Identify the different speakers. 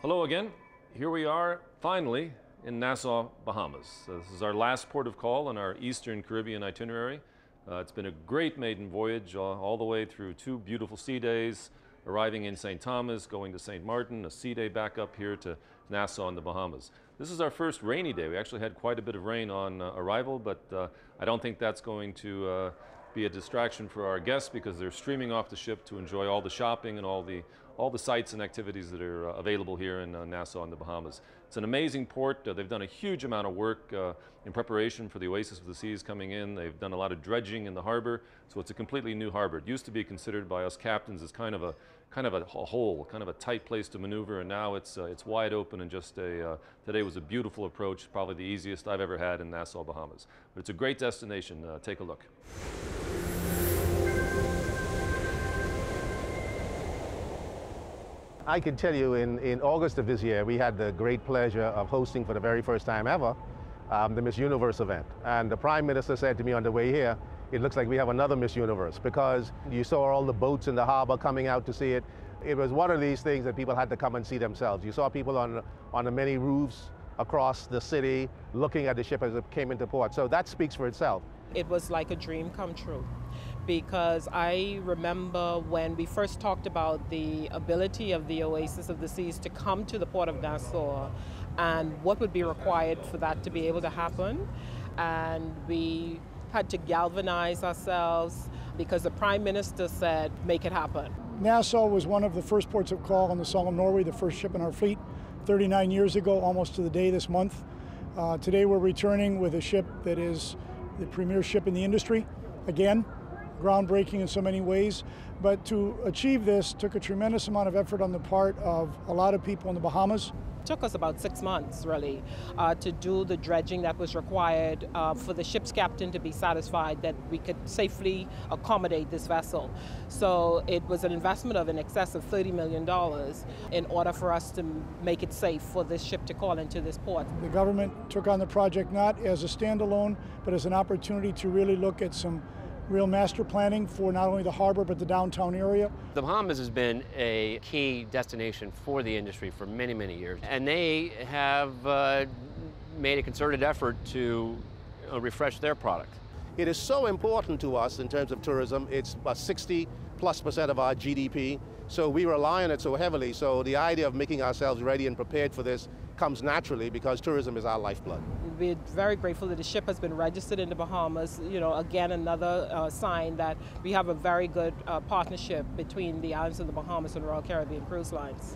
Speaker 1: Hello again. Here we are, finally, in Nassau, Bahamas. This is our last port of call on our Eastern Caribbean itinerary. It's been a great maiden voyage all the way through 2 beautiful sea days, arriving in St. Thomas, going to St. Martin, a sea day back up here to Nassau in the Bahamas. This is our first rainy day. We actually had quite a bit of rain on arrival, but I don't think that's going to be a distraction for our guests because they're streaming off the ship to enjoy all the shopping and all the sites and activities that are available here in Nassau in the Bahamas. It's an amazing port. They've done a huge amount of work in preparation for the Oasis of the Seas coming in. They've done a lot of dredging in the harbor, so it's a completely new harbor. It used to be considered by us captains as kind of a hole, kind of a tight place to maneuver, and now it's wide open and just today was a beautiful approach, probably the easiest I've ever had in Nassau, Bahamas. But it's a great destination. Take a look.
Speaker 2: I can tell you in August of this year, we had the great pleasure of hosting for the very first time ever the Miss Universe event. And the Prime Minister said to me on the way here, it looks like we have another Miss Universe because you saw all the boats in the harbor coming out to see it. It was one of these things that people had to come and see themselves. You saw people on the many roofs across the city looking at the ship as it came into port. So that speaks for itself.
Speaker 3: It was like a dream come true, because I remember when we first talked about the ability of the Oasis of the Seas to come to the port of Nassau and what would be required for that to be able to happen. And we had to galvanize ourselves because the Prime Minister said, make it happen.
Speaker 4: Nassau was one of the first ports of call on the Solemn Norway, the first ship in our fleet, 39 years ago, almost to the day this month. Today we're returning with a ship that is the premier ship in the industry, again, groundbreaking in so many ways. But to achieve this took a tremendous amount of effort on the part of a lot of people in the Bahamas.
Speaker 3: It took us about 6 months, really, to do the dredging that was required for the ship's captain to be satisfied that we could safely accommodate this vessel. So it was an investment of in excess of $30 million in order for us to make it safe for this ship to call into this port.
Speaker 4: The government took on the project not as a standalone, but as an opportunity to really look at some real master planning for not only the harbor but the downtown area.
Speaker 5: The Bahamas has been a key destination for the industry for many, many years, and they have made a concerted effort to refresh their product.
Speaker 2: It is so important to us in terms of tourism. It's about 60+% of our GDP, so we rely on it so heavily. So the idea of making ourselves ready and prepared for this comes naturally because tourism is our lifeblood.
Speaker 3: We're very grateful that the ship has been registered in the Bahamas. You know, again, another sign that we have a very good partnership between the islands of the Bahamas and Royal Caribbean Cruise Lines.